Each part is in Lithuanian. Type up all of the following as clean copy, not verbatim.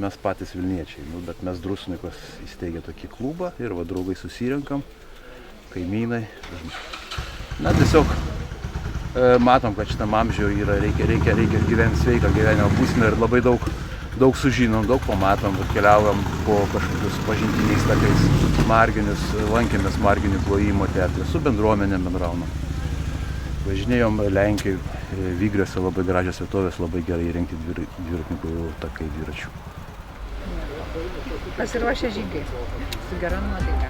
mes patys Vilniečiai. Bet mes Druskininkuos įsteigė tokį klubą ir draugai susirenkam, kaimynai. Tiesiog matom, kad šitam amžiuje reikia gyventi sveiką gyvenimo būseną ir labai daug sužinom, daug pamatom, keliaujam po kažkokius pažintiniais takais, marginius, lankėmės marginių klojimo teatrą, su bendruomenėm bendraunam. Važinėjom Lenkijoje, Vygriuose labai gražios vietovės, labai gerai įrengti dviratininkų takai dviračių. Pasiruošę žygiai su gera nuotaika.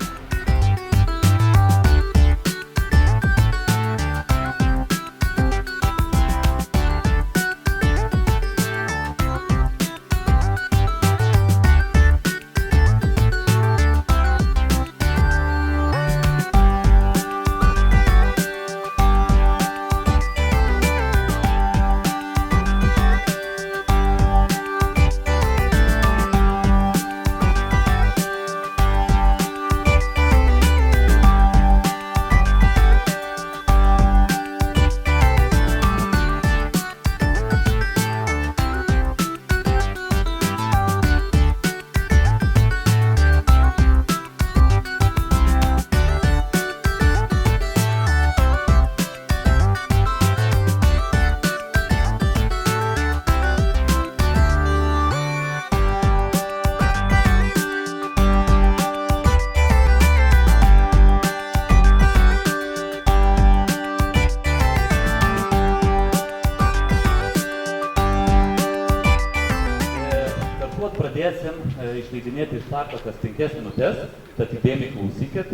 Pradėsim išleidinėti iš starto kas 5 minutės, tad įdėmiai klausykit,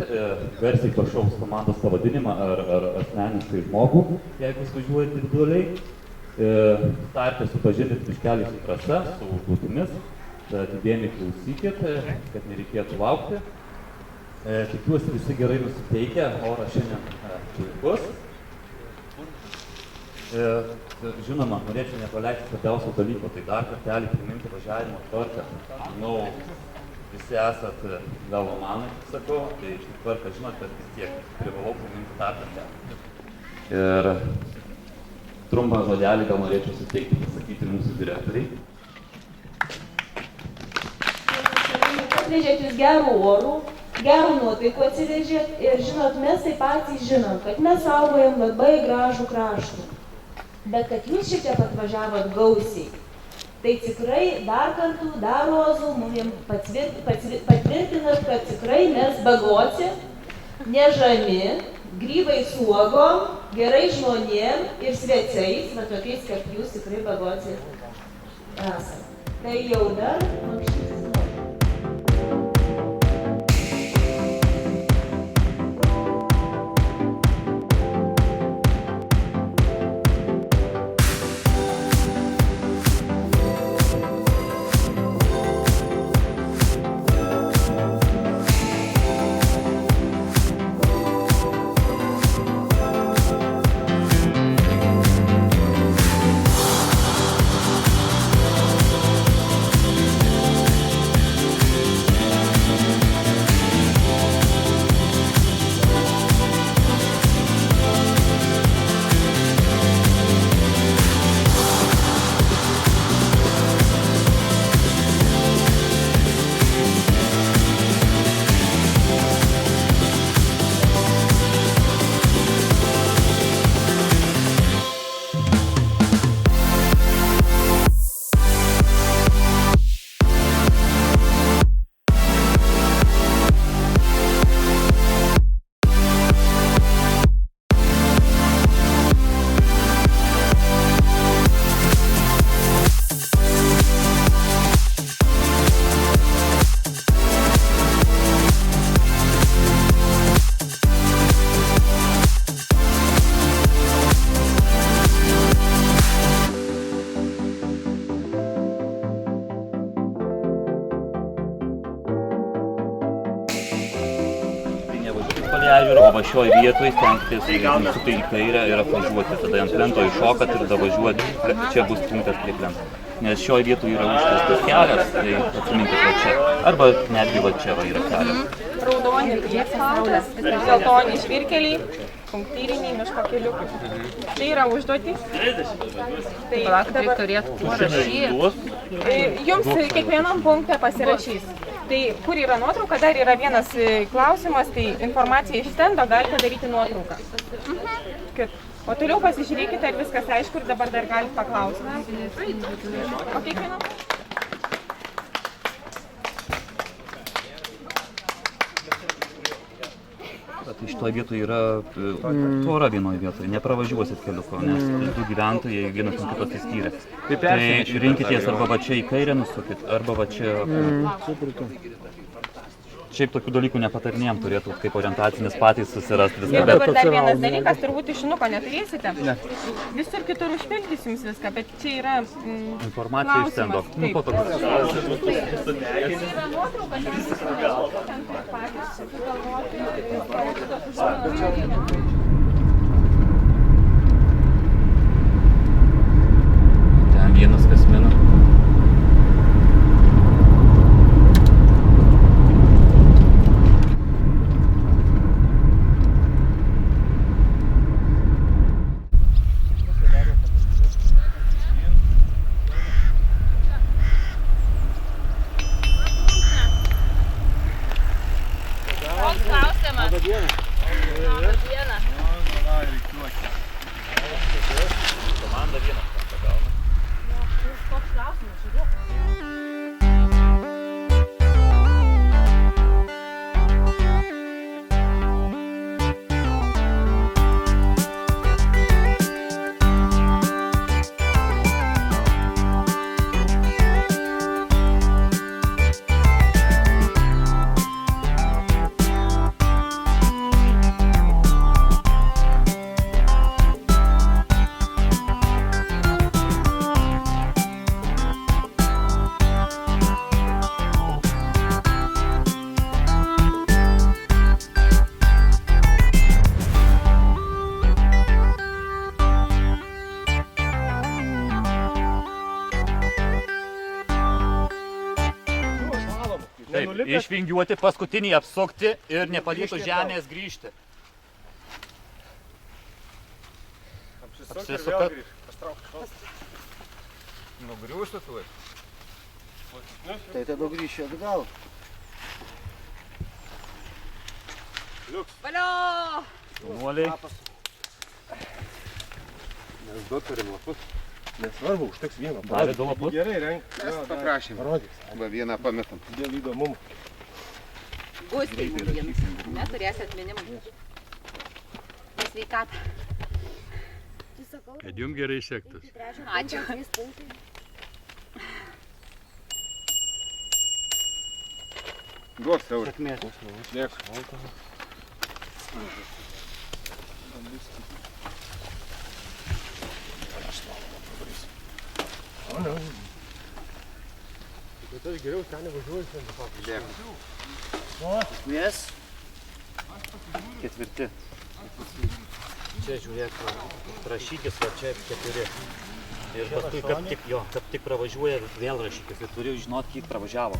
garsiai pašauks komandos pavadinimą ar asmeniškai žmogų, jeigu jūs važiuojate individualiai. Starte supažindinti biškelį su trasa, su užduotimis, tad įdėmiai klausykit, kad nereikėtų laukti. Tikiuosi visi gerai nusiteikę, oras šiandien puikus. Žinoma, norėčiau nepaleisti svarbiausio dalyko, tai dar kartelį priminti važiavimo tvarką. Žinau, visi esat galomanai, sakau, tai tvarką žinot, bet vis tiek privalau priminti dar kartelį. Ir trumpą žodelį gal norėčiau suteikti pasakyti mūsų direktoriai. Atvežėt jūs gerų orų, gerų nuotaikų atsivežėt ir žinot, mes taip patys žinom, kad mes saugojam labai gražų kraštą. Bet kad jūs šitie atvažiavot gausiai, tai tikrai dar kartų, dar rozų, mums patvirtinat, kad tikrai mes bagoci, nežami, grybai su uogom, gerai žmonėm ir svečiais, va tokiais, kad jūs tikrai bagoci esat. Tai jau dar makštysis. O va šioj vietoj stenkitės nusukti į kairę ir apvažiuoti, tada ant plento iššokat ir tada važiuoti, čia bus punktas prie plento. Nes šioj vietoj yra užtiestas kelias, tai atsiminkit va čia, arba netgi va čia va yra kelias. raudoni priespaudas, geltoni žvyrkeliai, punktyriniai miško keliukai. Tai yra užduotys. Tai Palauk, reik turėti kuo rašyti. Jums kiekvienam punktą pasirašys. Tai kur yra nuotrauka, dar yra vienas klausimas, tai informacija iš stendo galite daryti nuotrauką. O toliau pasižiūrėkite, ar viskas aišku ir dabar dar galite paklausti. O kiekvienam... Tai šitoje vietoje yra tvora vienoje vietoje, nepravažiuosit keliuko, nes du gyventojai vienas nuo kitos įskyrė. Tai rinkitės arba va čia į kairę nusukit, arba va čia... Šiaip tokių dalykų nepatarinėjom, turėtų kaip orientacinis patys susirasti viską. Ir dabar dar vienas dalykas, turbūt tušinuko neturėsite. Visur kitur užpildys jums viską, bet čia yra informacija iš stendo. Nu, po to. Ten vienas kasmina. Išvingiuoti, paskutinį apsukti ir nepalietus žemės grįžti. Apsisukat. Nugriūšti tu. Tai tada grįšiu atgal. Valio! Jaunuoliai. Mes du turim lapus. Nesvarbu, užteks vieno. Davė du lapus. Gerai, renk. Mes paprašym. Parodys. Arba vieną pametam. Dėl įdomumo. Gustai jums. Neturėsit minimų. Sveikatą. Kad jums gerai sektųsi. Ačiū. Duok siaurį. Dėkui. Bet aš geriau ten nevažiuoju, ten Dėkui. Mes. Ketvirti. Čia žiūrėk, rašykis, va čia 4. Ir paskui, kad tik pravažiuoja, vėl rašykis. Ir turi žinot, kiek pravažiavo.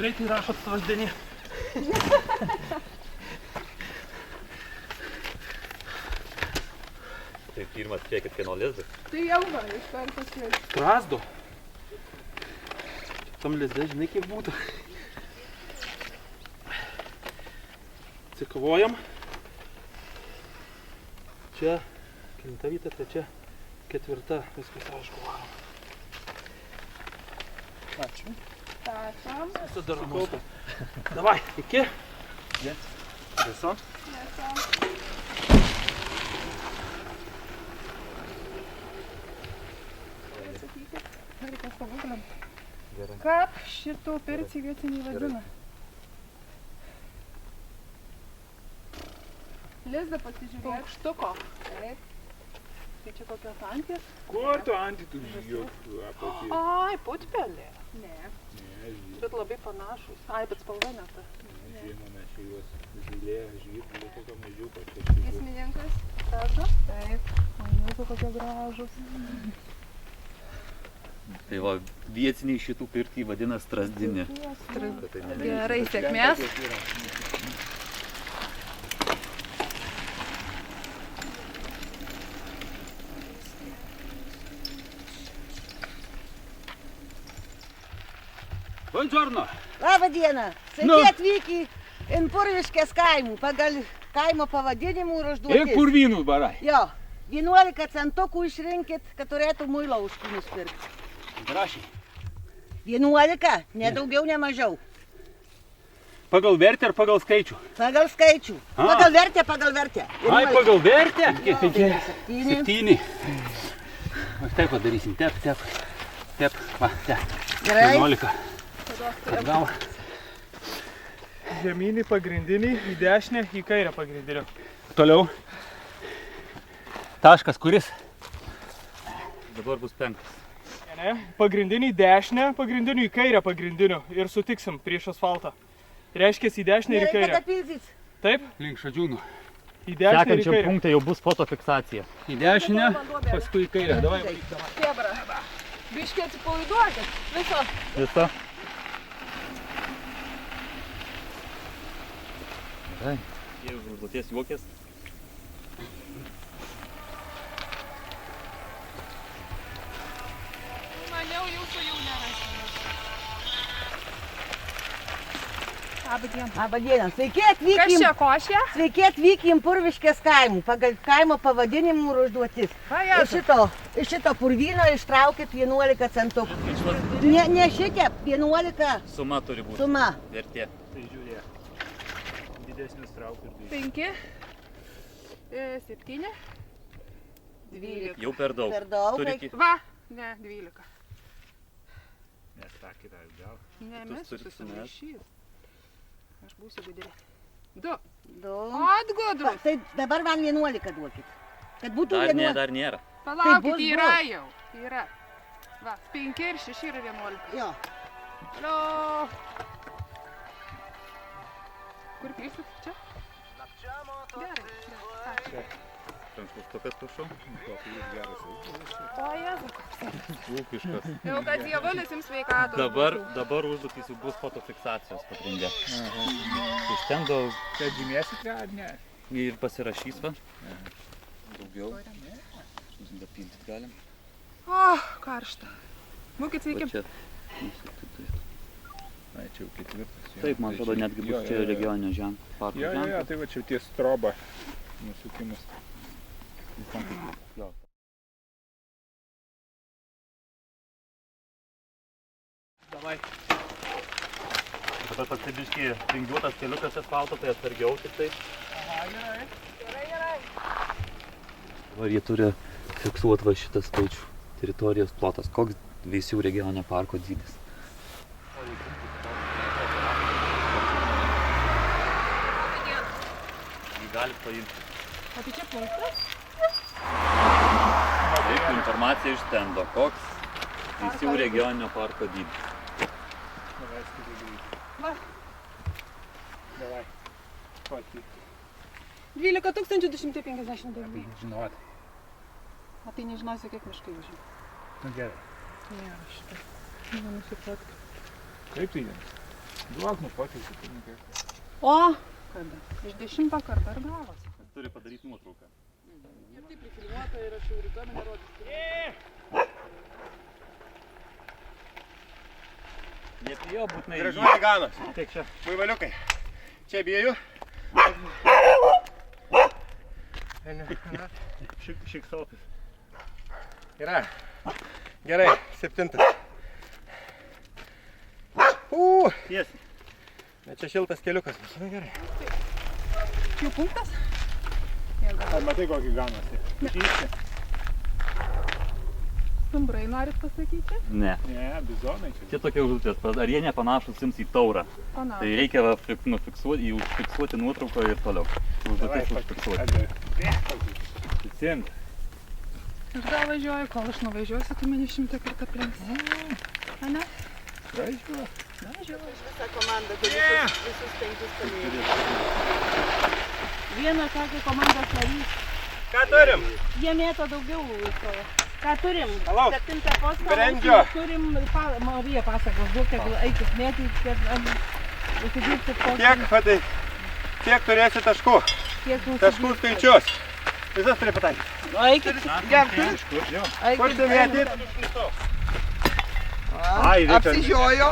Greitai rašot svaždenį. Tai pirmas kiekit kieno lizdas. Tai jau va, iš karto šviečiu. Strazdo. Tam lizde, žinai, kaip būtų. Atsikovojam. Čia kelinta vieta, trečia, ketvirta. Viskas aišku. Ačiū. Prašom. Visada ramus. Davai, iki. Viso? Kaip šito perci vietiniai vadina? Lizdą pasižiūrėk. Paukštuko. Taip. Tai čia kokios antys? Kur tu antį tu žiūrėjau? Ai, putpelė. Ne. Bet labai panašus. Ai, bet spalva ne ta. Žinome, čia juos zylė, žyrų, tokio mažiuko. Giesmininkas. Tažas? Taip. O jūsų kokie gražus. Tai va, vietiniai šitų pirtį vadina strazdinė. Gerai, sėkmės. Buongiorno. Labą dieną. Sveiki atvykę į Purviškės kaimų pagal kaimo pavadinimų ir užduotis. Ir purvynų barai. Jo, 11 centukų išrinkit, kad turėtų muilo už jį nusipirkti. Prašy. 11, ne daugiau, ne mažiau. Pagal vertę ar pagal skaičių? Pagal skaičių. Pagal vertę, pagal vertę. Ai, pagal vertę? Kiek tai čia? 7. 7. Taip padarysim. Tep. Va, tep. Gerai. 11. Atgal. Žemynį pagrindinį, į dešinę, į kairę pagrindinį. Toliau. Taškas kuris? Dabar bus 5. Ne? Pagrindinį į dešinę, pagrindinių į kairę pagrindinių ir sutiksim prieš asfaltą. Reiškia į dešinę ir į Gerai, kairę. kada pilsit? Taip? Link šadžiūnų. Į dešinę ir į Sekančiam kairę. punkte jau bus fotofiksacija. Į dešinę, paskui į kairę. Davai. Kebra. Biškį atsipalaiduokit. Viso. Visa. Jie už užduoties juokės. Maniau, jūsų jau nerasime. Labą dieną. Labą dieną. Sveiki Kas atvykę čia košė? į Purviškės kaimų pagal kaimo pavadinimų ir užduotis. Iš šito purvyno ištraukit 11 centukų. Ne šitie, 11 Suma turi būti. suma. Vertė. Tai žiūrėk. Didesnis trauk ir 5, 7, 12. Jau per daug. Per daug. Turi ki- Va, ne, 12. Nes tą kitą atgal. Ne, Tu mes turi susimaišys. Aš būsiu gudri. 2. Du. Atgudrus. Tai dabar man 11 duokit. Kad būtų Dar 11. dar nėra. Palaukit, bus, yra jau. Yra. Va, 5 ir 6 yra 11. Jo. Alio. Kur krypsit? Čia? Gerai. Ačiū. Transportukas prašau. O, Jėzu. Ūkiškas. Jau kad dievulis jums sveikatos. Dabar užduotys jau bus fotofiksacijos pagrindė. Iš ten daug Čia gimėsit, ar ne? ir pasirašys va. Daugiau. Dapildyt galim. O, karšta. Būkit sveiki. Va čia. Ai, čia jau ketvirtas. jo. Taip, man Tai atrodo, netgi bus čia regioninio ženklo. Parko Jo, ženklas. tai va čia ties stroba nusukimas. Jo. Davai. Dabar toks biškį vingiuotas keliukas asfalto, tai atsargiau tik tai. Dabar jie turi fiksuoti va šitą skaičių. Teritorijos plotas. Koks Veisių regioninio parko dydis? Jį galit paimti. O tai čia punktas? Taip, informacija iš stendo. Koks Veisių regioninio parko dydis? Davai, skaitai greit. Va. Davai. Kokį? 12 259. Žinot. O tai nežinosiu, kiek miškai užima. Nu gerai. Ne, šitą. Nenusipirkti. Kaip tai jiems? Duok, nufotkinti pinigai. O, kada? Iš 10 kartą ir gavosi. Turi padaryti nuotrauką. Ir taip prifilmuota ir aš jau rytoj nerodysiu. Neprijo būtinai. Gražuoliai ganos. Tiek čia. Vaivaliukai. Čia abiejų. Šiksotis. Yra. Gerai, 7. Tiesiai. Bet čia šiltas keliukas. Nu gerai. Jų punktas? Ar matai kokį ganosį? Žysti. Stumbrai norit pasakyti? Ne. Ne, bizonai čia. Čia tokia užduotis, ar jie nepanašus jums į taurą. Panašu. Tai reikia va, užfiksuoti nuotrauką ir toliau. Užduotis užfiksuoti. Visiems. Aš gal važiuoju, kol aš nuvažiuosiu, tu mane 100 kartą aplenksi. Ane? Važiuoju. Visą komandą, tai visus 5 kalėjus. Vienas sakė komandos narys. Ką turim? Jie mėto daugiau visko. Ką turim? Alaus. 7 postą. Brendžio. Turim, Marija pasakos, duok, tegul eikit mėtyti, įsidirbti postą. Tiek turėsi taškų. Taškų skaičius. Visas turi pataikyti. Eikit, gerti. Kur tu mėtyt? Apsižiojo.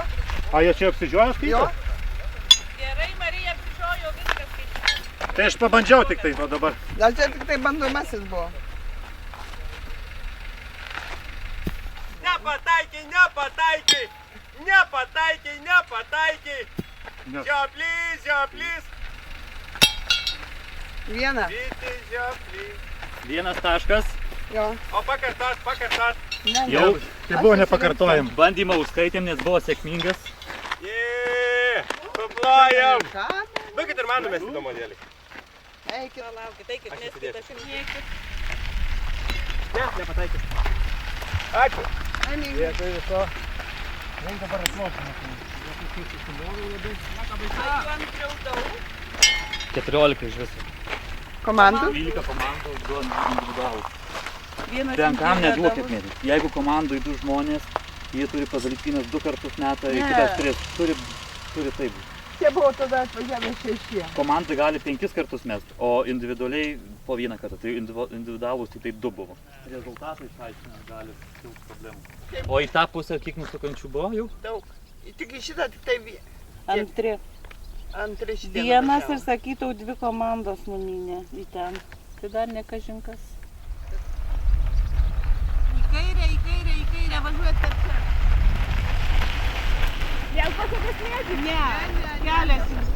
A, jie čia apsižiojo skaito? Gerai, Marija apsižiojo, viskas skaičiuoja. Tai aš pabandžiau tik tai, o dabar. Gal čia tik tai bandomasis buvo. Nepataikiai, nepataikiai! Nepataikiai, nepataikiai! Žioplys! Vieną. Vyti žioplys. 1 taškas. Jo. O pakartot. Ne, Jau Tai buvo nepakartojam. bandymą užskaitėm, nes buvo sėkmingas. Jee, paplojam. Ką? Baikit ir man numesti to modelį. Eikit. Laukit, eikit, neskit, aš jums mėgsiu. Ne, nepataikys. Ačiū. Laimingai. Dėkui viso. Reikia dabar atmokyti. 14 iš viso. Komandų? 12 komandų, 2 individualūs. Ten kam neduokit mėtyti. Jeigu komandai 2 žmonės, jie turi padaryti vienas 2 kartus metą, kitas 3. Turi taip. Čia buvo tada atvažiavę 6. Komandai gali 5 kartus mesti, o individualiai po 1 kartą. Tai individualūs tik tai 2 buvo. Rezultatai išaiškina, gali kilti problemų. O į tą pusę kiek nusukančių buvo jau? Daug. Tik į šitą, tik tai Antri. antri šitie. Vienas ir sakytau 2 komandos numynė į ten. Tai dar ne kažinkas. Į kairę, važiuojat per čia. Vėl pasakės mėdį? Ne, kelias jums.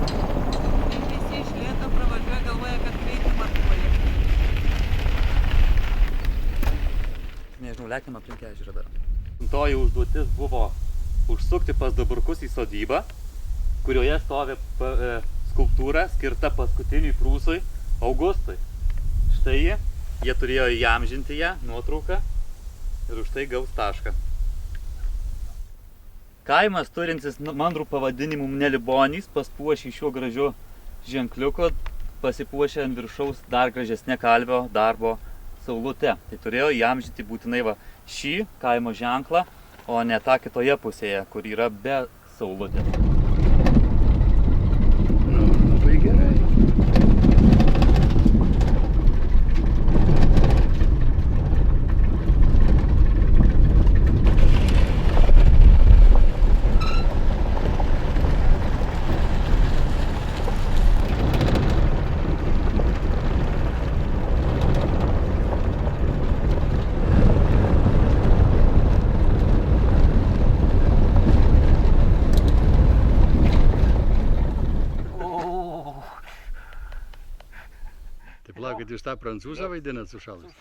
Visi iš lėto pravažiuoja, galvoja, kad greitį matuoja. Nežinau, lekiam aplink ežerą dar. Toji užduotis buvo užsukti pas Daburkus į sodybą, kurioje stovi skulptūra skirta paskutiniui prūsui Augustui. Štai jie turėjo įamžinti ją, nuotrauką, ir už tai gaus tašką. Kaimas turintis mandrų pavadinimų Nelibonys paspuošė šiuo gražiu ženkliuku, pasipuošė ant viršaus dar gražesnė kalvio darbo saulute. Tai turėjo įamžinti būtinai va šį kaimo ženklą, o ne tą kitoje pusėje, kur yra be saulutės. Labai gerai. Palaukit, jūs tą prancūzą vaidinat sušalus?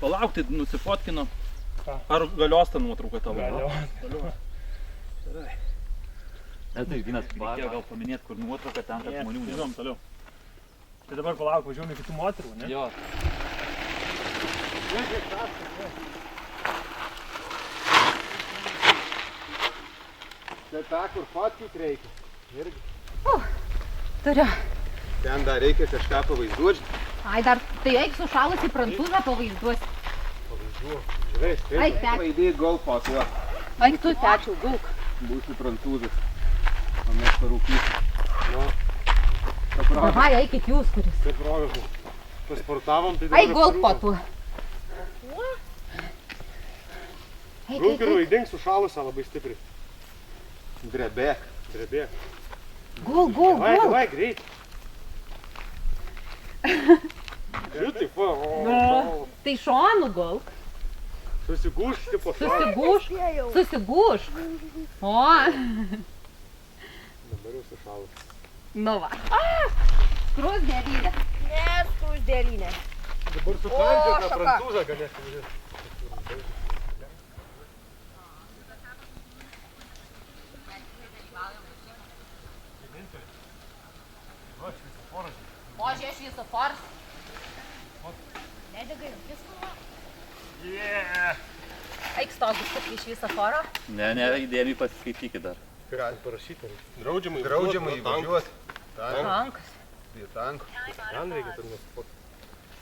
Palauk, tai nusifotkinu. Ar galios tą nuotrauką tavo? Galios. Tai vienas reikėjo gal paminėti, kur nuotrauka ten, kad žmonių nėra. Žinom, toliau. Tai dabar palauk, važiuojame kitų moterų, ne? Jo. Čia tą, kur fotkyt reikia. Irgi. Turiu. Ten dar reikia kažką pavaizduoti. Ai, dar tai eik sušalusi prancūzą pavaizduosi. Pavaizduoti. Žiūrėk, Ai, kaip teti. vaidėjai golfos, jo. Eik tu, tečiau, gulk. Būsiu prancūzas. O mes parūkysim. Nu. Davai, eikit jūs, kuris. Taip rogas. Pasportavom, tai Eik, gulk po tu. Eik, Gulk ir vaidink sušalusią labai stipriai. Drebėk. Gulk, gulk, Davai, gulk. davai, greit. Šitaip, va. Tai šonu gulk. Susigūš, tipo šalą. Susigūšk. O. Dabar jau sušalą. Nu va. Skruzdėlynė. Ne, skruzdėlynė. Dabar sukandžiu tą prancūzą galėsim. Može šviesoforas. Nedegai, viską. Eik stogus, kad į šviesoforą. Ne, įdėmiai pasiskaitykit dar. Gali parašyti. Draudžiamai įvažiuot. Tankas. Prie tankų. Ten reikia tur nusipot.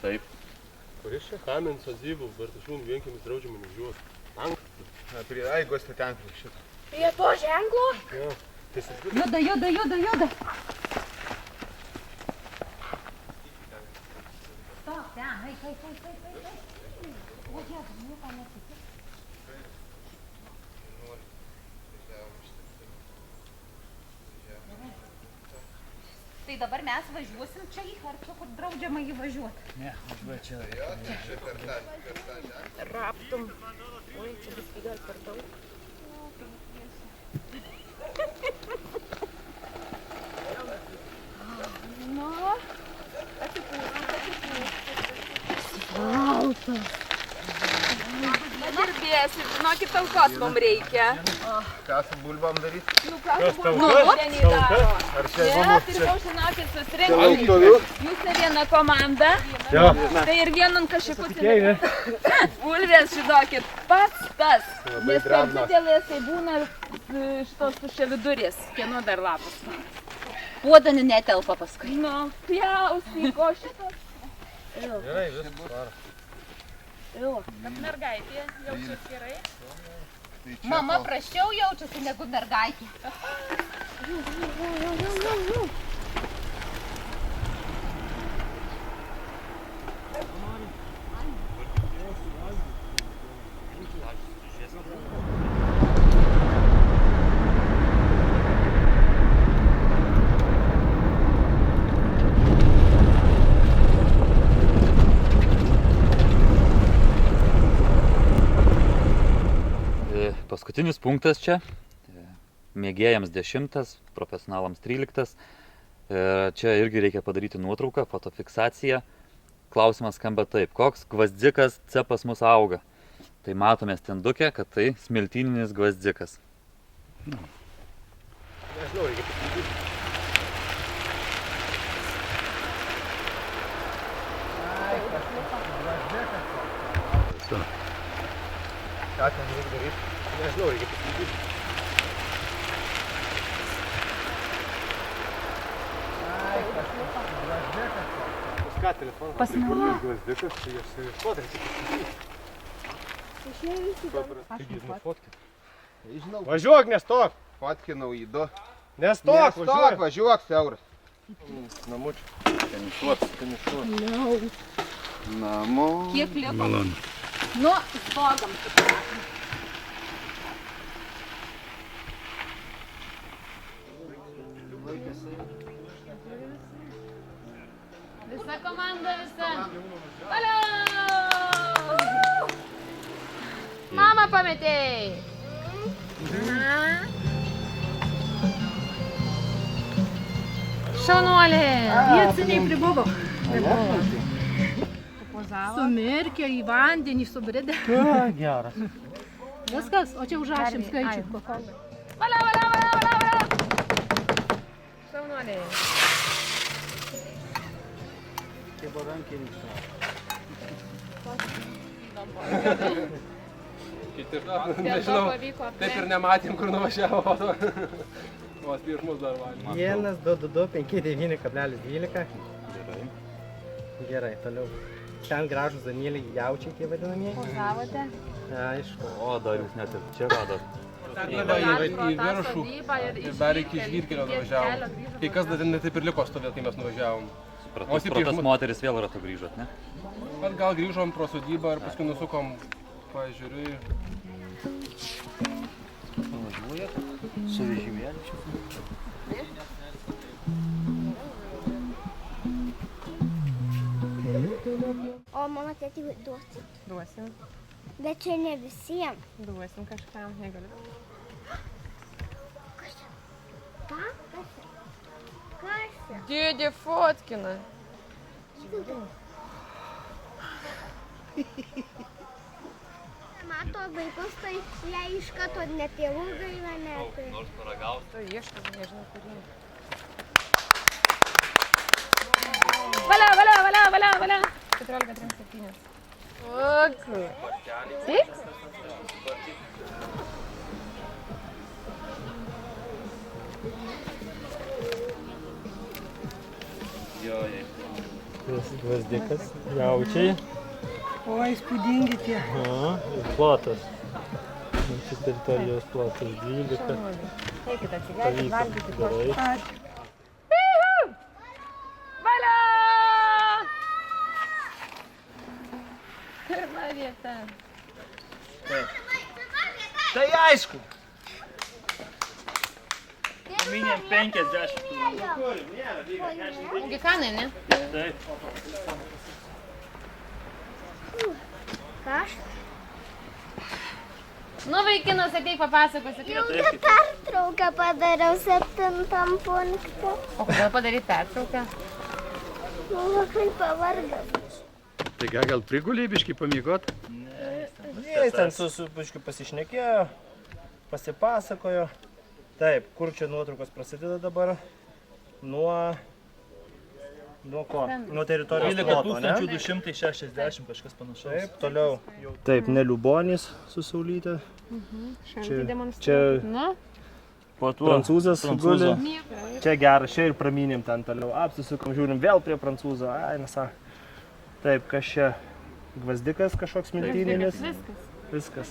Taip. Kuris čia? Kamens, Sodybų, Bartašiūnų vienkiemis draudžiamai nuvažiuot. Tank. Prie Aigos tai ten prie šito. Prie to ženklo? Jo. Tai sudvi. Juda. Stok, ten, eik. O, Jėzus, nieko nesitiko. Tai dabar mes važiuosim čia į Harčio, kur draudžiama įvažiuoti. Ne, važiuoju čia. Raptum. Oi, čia viskai gal per daug. Nu, Padirbėsim, žinokit, talkos mums reikia. Ką su bulbam daryti? Kas tau? Rudenį daro. Ar čia Ne, pirmiau, žinokit, susirinkti. Jūs ne viena komanda. Jo. Tai ir vienon kažkokiu. Bulvės, žinokit, pats tas. Nes per didelės tai būna šitos tuščiavidurės. Kieno dar lapas. puodanį netelpa paskui. Nu, pjaustyk, o šitas. Gerai, viskas varo. Bet mergaitė jaučiasi gerai. Mama prasčiau jaučiasi negu mergaitė. Paskutinis punktas čia, mėgėjams 10, profesionalams 13. Čia irgi reikia padaryti nuotrauką, fotofiksaciją. Klausimas skamba taip, koks gvazdzikas C pas mus auga? Tai matome stenduke, kad tai smiltyninis gvazdzikas. Nežinau, reikia pasakyti. Ką ten reikia daryti? Nežinau, reikia pasakyti. Ką telefoną pasikurtis gvazdikas, tai jos ieškot reikia pasakyti. Taigi jis nufotkit. Važiuok, nestok! Fotkinau į du. Nestok, Nestok, važiuok, siauras. Namučiu. Tenišuot. Namo. Kiek liko? Malonu. Nu, stogam. Visa komanda, visa. Valio! Mama pametėjai. Šaunuolė. Jie seniai pribuvo. Sumirkė į vandenį, subridė. Geras. Viskas, o čia užrašėm skaičių. Valio! Šaunuolė. Kiti, nežinau, taip ir nematėm, kur nuvažiavo. O pirmus dar valė. 1,222,5,9,12. Gerai, toliau. Ten gražus Danieliai jaučiai tie vadinamieji. Pozavote? Aišku. O, dar jūs net ir čia radot. Į viršų, dar iki žvyrkelio nuvažiavom. Kai kas dar net taip ir liko stovėti, kai mes nuvažiavom. Pro tas moteris vėl ratu grįžot, ne? Bet gal grįžom pro sodybą ir paskui nusukom pažiūriui. Važiuojat su vežimėliu čia. O mano tėtį duosi. Duosim. Bet čia ne visiems. Duosim kažkam, negaliu. Ką? Kas? Dėdė fotkina. Mato vaikus, tai jie iš karto ne tėvų gaila, net. Nors paragaus. Tai ieškau, nežinau, kurį. Valia. 14-37. Ok. Taip? Gvazdikas, jaučiai. O, įspūdingi tie. Ir plotas. Čia teritorijos plotas 12. Eikit atsigerti, valgyti. Gerai. Valia! Pirma vieta. Tai aišku. Minėm 50. Gikanai, ne? Taip. Kas? Nu, vaikinas, ateik papasakosi. Ilgą pertrauką padariau 7 punktą. O kodėl padaryt pertrauką? Labai pavargęs. Tai gal prigulė biškį pamiegot? Jie ten su biškiu pasišnekėjo, pasipasakojo. Taip, kur čia nuotraukos prasideda dabar? Nuo ko? Nuo teritorijos ploto, ne? 1260 kažkas panašaus. Taip, toliau. Taip, ne Liubonis su Saulyte. Čia prancūzas guli. Čia geras, čia ir pramynėm ten toliau. Apsisukom, žiūrim vėl prie prancūzo. Ai, nesa. Taip, kas čia? Gvazdikas kažkoks miltininis. Viskas.